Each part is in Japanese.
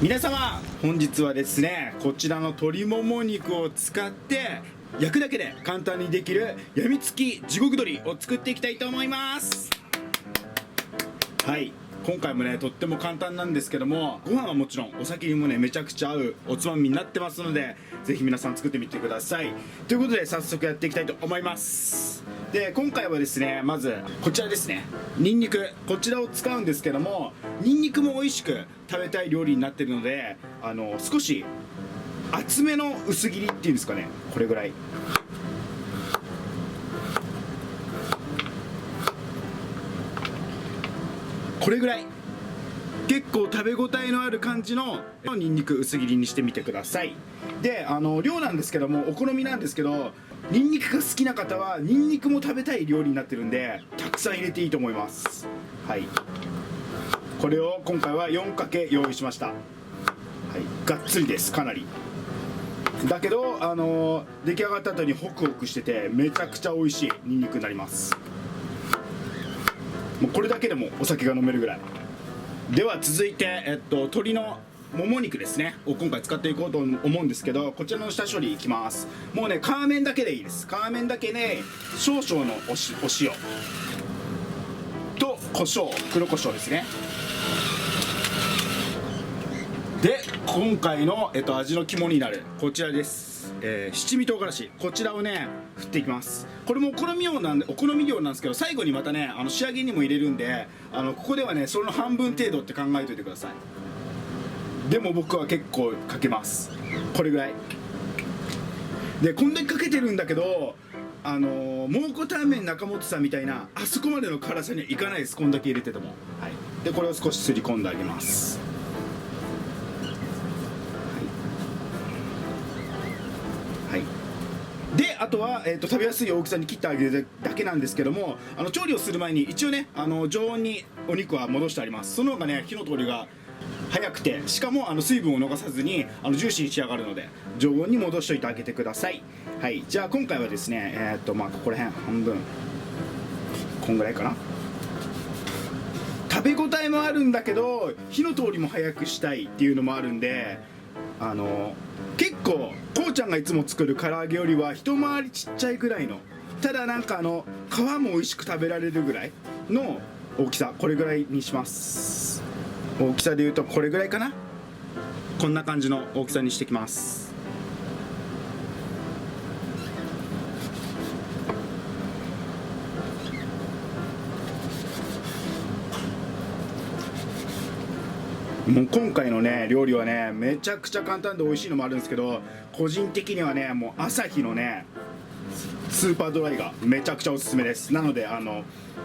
皆様、本日はですね、こちらの鶏もも肉を使って焼くだけで簡単にできるやみつき地獄鶏を作っていきたいと思います。はい、今回もねとっても簡単なんですけども、ご飯はもちろんお酒にもねめちゃくちゃ合うおつまみになってますので、ぜひ皆さん作ってみてください。ということで早速やっていきたいと思います。で、今回はですね、まずこちらですね、ニンニク、こちらを使うんですけども、ニンニクも美味しく食べたい料理になってるので、少し厚めの薄切りっていうんですかね、これぐらい。これぐらい結構食べ応えのある感じのニンニク薄切りにしてみてください。で、量なんですけどもお好みなんですけど、ニンニクが好きな方はニンニクも食べたい料理になってるんで、たくさん入れていいと思います。はい、これを今回は4かけ用意しました。はい、がっつりです。かなりだけど、出来上がった後にホクホクしててめちゃくちゃ美味しいニンニクになります。もうこれだけでもお酒が飲めるぐらい。では続いて、鶏のもも肉ですねを今回使っていこうと思うんですけど、こちらの下処理いきます。もうね皮面だけでいいです。皮面だけで少々のお塩と胡椒、黒胡椒ですね。で、今回の、味の肝になるこちらです。七味唐辛子、こちらをね振っていきます。これもお好み量なんですけど、最後にまたね仕上げにも入れるんで、ここではねその半分程度って考えておいてください。でも僕は結構かけます。これぐらいで、こんだけかけてるんだけど、蒙古タンメン中本さんみたいなあそこまでの辛さにはいかないです。こんだけ入れてても。はい、でこれを少しすり込んであげます。で、あとは、食べやすい大きさに切ってあげるだけなんですけども、調理をする前に一応ね常温にお肉は戻してあります。その方がね火の通りが早くて、しかも水分を逃さずにジューシーに仕上がるので常温に戻しておいてあげてください。はい、じゃあ今回はですねここら辺半分こんぐらいかな。食べ応えもあるんだけど火の通りも早くしたいっていうのもあるんで、結構こうちゃんがいつも作る唐揚げよりは一回りちっちゃいぐらいの、ただなんか皮も美味しく食べられるぐらいの大きさ、これぐらいにします。大きさでいうとこれぐらいかな。こんな感じの大きさにしてきます。もう今回のね料理はねめちゃくちゃ簡単で美味しいのもあるんですけど、個人的にはねもう朝日のねスーパードライがめちゃくちゃおすすめです。なので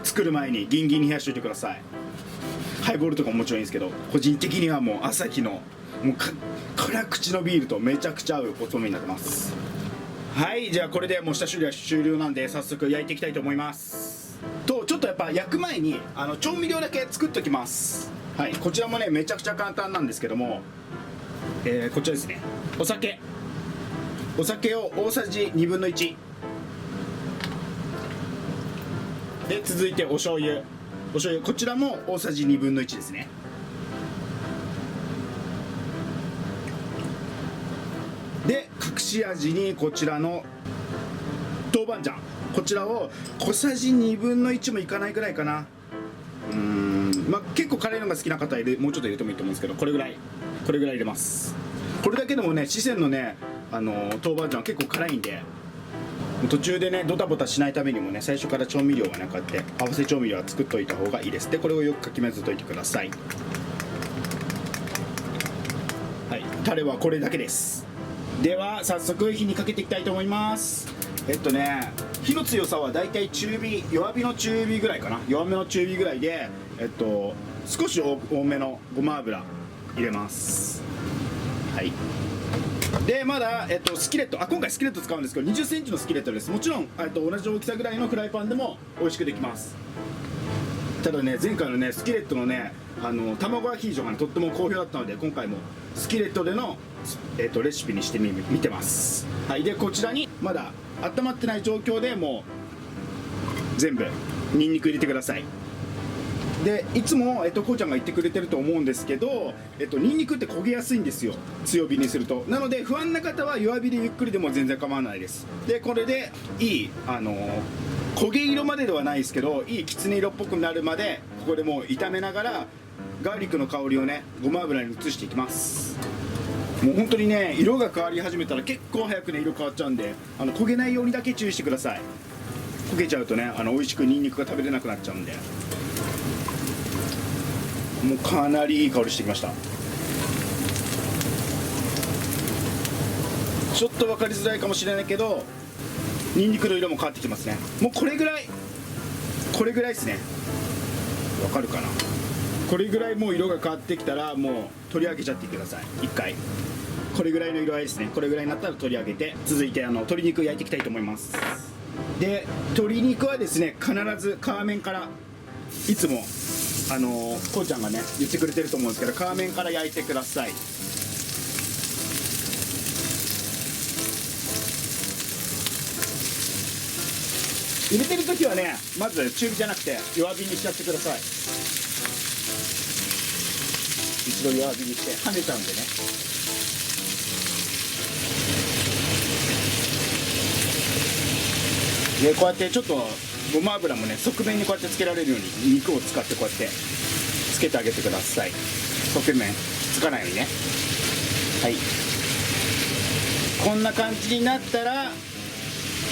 作る前にギンギンに冷やしておいてください。ハイボールとかももちろんいいんですけど、個人的にはもう朝日のもう辛口のビールとめちゃくちゃ合うおつまみになってます。はい、じゃあこれでもう下処理は終了なんで早速焼いていきたいと思います。とちょっとやっぱ焼く前に調味料だけ作っときます。はい、こちらもねめちゃくちゃ簡単なんですけども、こちらですね、お酒を大さじ1/2で、続いてお醤油、こちらも大さじ1/2ですね。で、隠し味にこちらの豆板醤、こちらを小さじ1/2もいかないぐらいかな。結構辛いのが好きな方はもうちょっと入れてもいいと思うんですけど、これぐらい入れます。これだけでもね四川のね豆板醤は結構辛いんで、途中でねドタバタしないためにもね最初から調味料はねこうやって合わせ調味料は作っといた方がいいです。でこれをよくかき混ぜといてください。はい、タレはこれだけです。では早速火にかけていきたいと思います。火の強さはだいたい弱めの中火ぐらいかな。弱めの中火ぐらいで少し多めのごま油入れます。はい、でまだ、スキレット、今回スキレット使うんですけど20センチのスキレットです。もちろん同じ大きさぐらいのフライパンでも美味しくできます。ただね前回のねスキレットのね卵アヒージョが、ね、とっても好評だったので今回もスキレットでの、レシピにしてみてます。はい、でこちらにまだ温まってない状況でもう全部ニンニク入れてください。でいつも、こうちゃんが言ってくれてると思うんですけど、ニンニクって焦げやすいんですよ、強火にすると。なので不安な方は弱火でゆっくりでも全然構わないです。でこれでいい焦げ色までではないですけど、いいきつね色っぽくなるまでここでもう炒めながらガーリックの香りをねごま油に移していきます。もう本当にね色が変わり始めたら結構早くね色変わっちゃうんで、焦げないようにだけ注意してください。焦げちゃうとね美味しくニンニクが食べれなくなっちゃうんで。もうかなりいい香りしてきました。ちょっと分かりづらいかもしれないけどニンニクの色も変わってきますね。もうこれぐらいですね。わかるかな。これぐらいもう色が変わってきたらもう取り上げちゃってください。一回これぐらいの色合いですね。これぐらいになったら取り上げて、続いて鶏肉焼いていきたいと思います。で鶏肉はですね必ず皮面から、いつもこうちゃんがね言ってくれてると思うんですけど、皮面から焼いてください。入れてる時はねまず中火じゃなくて弱火にしちゃってください。一度弱火にして跳ねちゃうんでね。でこうやってちょっとごま油もね側面にこうやってつけられるように肉を使ってこうやってつけてあげてください。側面つかないようにね。はい、こんな感じになったら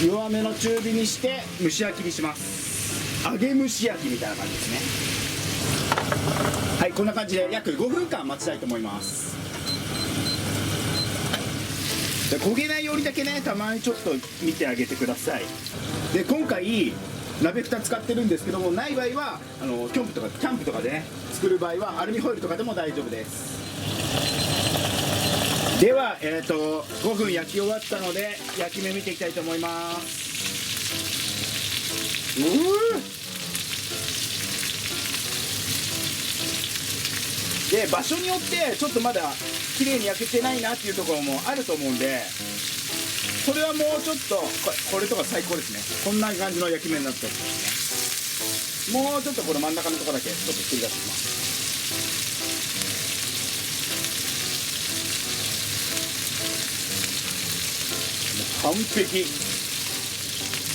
弱めの中火にして蒸し焼きにします。揚げ蒸し焼きみたいな感じですね。はい、こんな感じで約5分間待ちたいと思います。で焦げないようにだけねたまにちょっと見てあげてください。で今回鍋蓋使ってるんですけども、ない場合はキャンプとかでね作る場合はアルミホイルとかでも大丈夫です。では、5分焼き終わったので焼き目見ていきたいと思います。で場所によってちょっとまだ綺麗に焼けてないなっていうところもあると思うんで、それはもうちょっとこれとか最高ですね。こんな感じの焼き目になってますね。もうちょっとこの真ん中のところだけちょっと取り出してきます。完璧。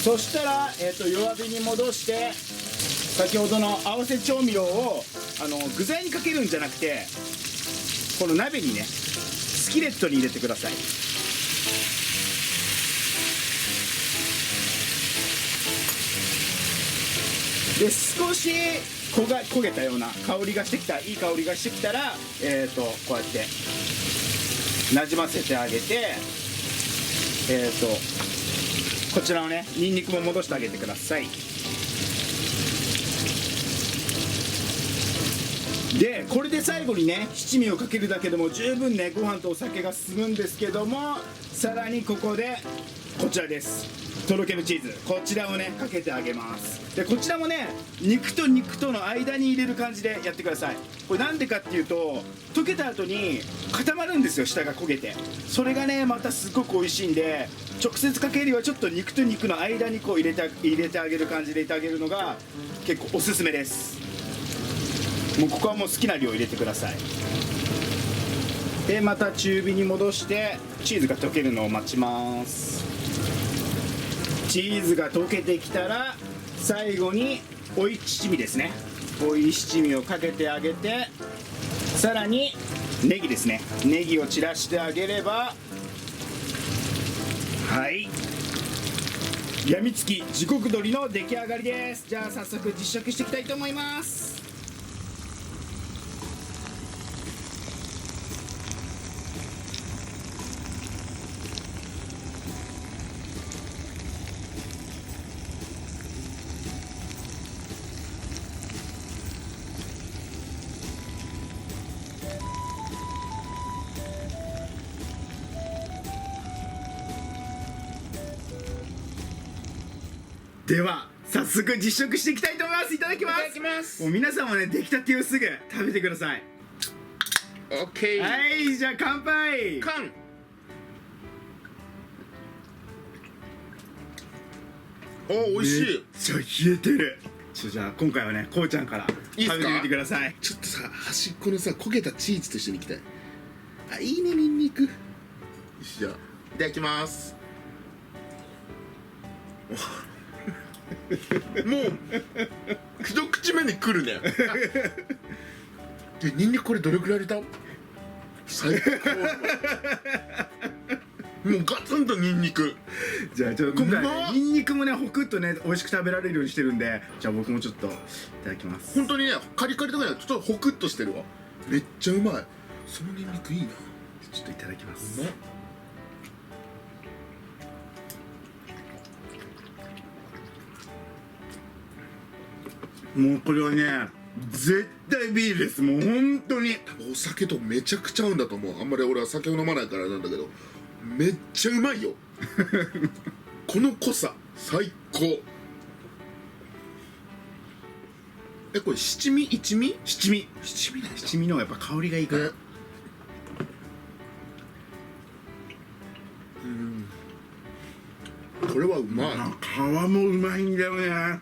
そしたら、弱火に戻して先ほどの合わせ調味料を具材にかけるんじゃなくてこの鍋にねスキレットに入れてください。で少し焦げたような香りがしてきた、いい香りがしてきたらこうやってなじませてあげて、こちらのねニンニクも戻してあげてください。でこれで最後にね七味をかけるだけでも十分ねご飯とお酒が進むんですけども、さらにここでこちらです。とろけるチーズ、こちらをねかけてあげます。でこちらもね肉と肉との間に入れる感じでやってください。これなんでかっていうと溶けた後に固まるんですよ、下が焦げて。それがねまたすごく美味しいんで、直接かけるよりはちょっと肉と肉の間にこう入れてあげる感じで入れてあげるのが結構おすすめです。もうここはもう好きな量入れてください。でまた中火に戻してチーズが溶けるのを待ちます。チーズが溶けてきたら最後に追い七味ですね。追い七味をかけてあげて、さらにネギですね、ネギを散らしてあげれば、はい、やみつき地獄鶏の出来上がりです。じゃあ早速実食していきたいと思います。では早速実食していきたいと思います。いただきます。いただきます。もう皆さんもね出来たてをすぐ食べてください。オッケー。はい、じゃあ乾杯。缶。お、美味しい。めっちゃ冷えてる。じゃあ今回はねこうちゃんからいいっすか食べてみてください。ちょっとさ、端っこのさ焦げたチーズと一緒にいきたい。あ、いいね、ニンニク。よし、じゃあいただきます。もう一口目に来るね。で、ニンニクこれどれくらい入れた？最高。もうガツンとニンニク。じゃあちょっと今回うまっねニンニクもねホクッとね美味しく食べられるようにしてるんで、じゃあ僕もちょっといただきます。本当にね、カリカリとかじゃなくてちょっとホクッとしてるわ。めっちゃうまい。そのニンニクいいな。ちょっといただきます。うまっ。もうこれはね絶対ビールです。もう本当にお酒とめちゃくちゃ合うんだと思う。あんまり俺は酒を飲まないからなんだけど、めっちゃうまいよ。この濃さ最高。これ七味一味七味七味なんだ。七味の方がやっぱ香りがいいから、ね、これはうまい。皮もうまいんだよね。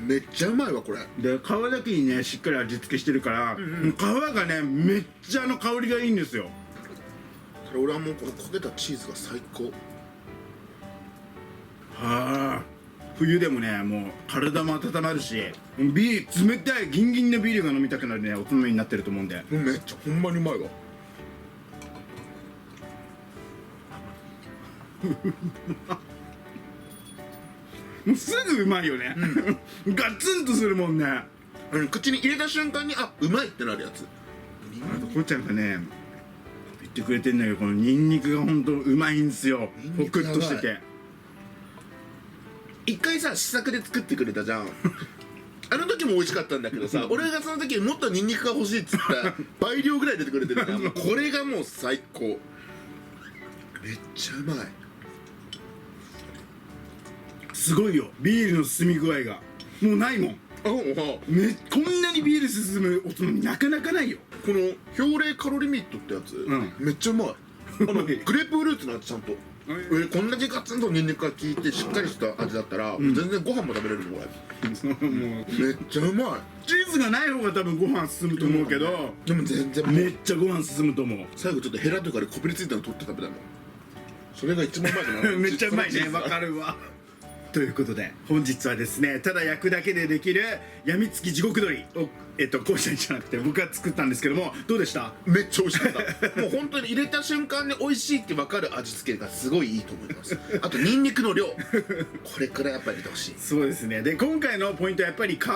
めっちゃうまいわこれ。で皮だけにねしっかり味付けしてるから、もう皮がねめっちゃ香りがいいんですよ。俺はもうこの焦げたチーズが最高。はあ、冬でもねもう体も温まるし、ビール冷たいギンギンのビールが飲みたくなるねおつまみになってると思うんで、めっちゃほんまにうまいわ。もうすぐうまいよね、ガツンとするもんね。口に入れた瞬間にあ、うまいってなるやつ。あとこうちゃんがね言ってくれてんだけど、このニンニクが本当うまいんですよ。ホクッとしてて。一回さ試作で作ってくれたじゃん。あの時も美味しかったんだけどさ、俺がその時もっとニンニクが欲しいっつった倍量ぐらい出てくれてるから、もうこれがもう最高。めっちゃうまい。すごいよビールの進み具合がもうないもん。あ、ここんなにビール進むおつまみなかなかないよ。の氷冷カロリミットってやつ、んめっちゃうまい。グレープフルーツのやつちゃんと。こんだけガツンとニンニクが効いてしっかりした味だったら、全然ご飯も食べれるのこれ。もうめっちゃうまい。チーズがない方が多分ご飯進むと思うけど、でも全然めっちゃご飯進むと思う。最後ちょっとヘラとかでこびりついたの取って食べたもん。それが一番うまいかな。めっちゃうまいね。わかる。るわ。ということで本日はですね、ただ焼くだけでできるやみつき地獄鶏をこうちゃんじゃなくて僕が作ったんですけども、どうでした？めっちゃ美味しかった。もう本当に入れた瞬間に美味しいって分かる味付けがすごいいいと思います。あとニンニクの量、これからやっぱり入れてほしい。そうですね。で今回のポイントはやっぱり皮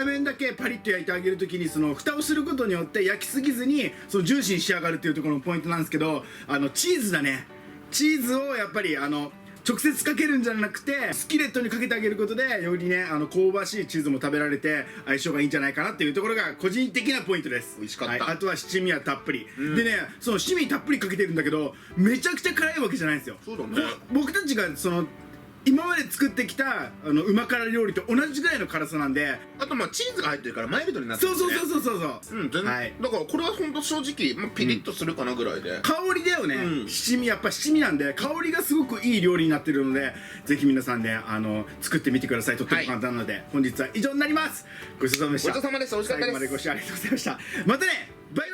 面だけパリッと焼いてあげるときに、その蓋をすることによって焼きすぎずにそのジューシーに仕上がるっていうところのポイントなんですけど、チーズだね。チーズをやっぱり直接かけるんじゃなくてスキレットにかけてあげることでよりね香ばしいチーズも食べられて相性がいいんじゃないかなっていうところが個人的なポイントです。美味しかった。はい、あとは七味はたっぷり、でねその七味たっぷりかけてるんだけどめちゃくちゃ辛いわけじゃないんですよ。そうだね。僕たちが今まで作ってきたうま辛料理と同じぐらいの辛さなんで、あとまあチーズが入ってるからマイルドになってるそうんですね。そうそう全然、はい、だからこれは本当正直、ピリッとするかなぐらいで、香りだよね、やっぱ七味なんで香りがすごくいい料理になってるので、ぜひ皆さんね作ってみてください。とっても簡単なので、本日は以上になります。ごちそうさまでした。ごちそうさまでした。美味しかったです。最後までご視聴ありがとうございました。またね、バイバイ。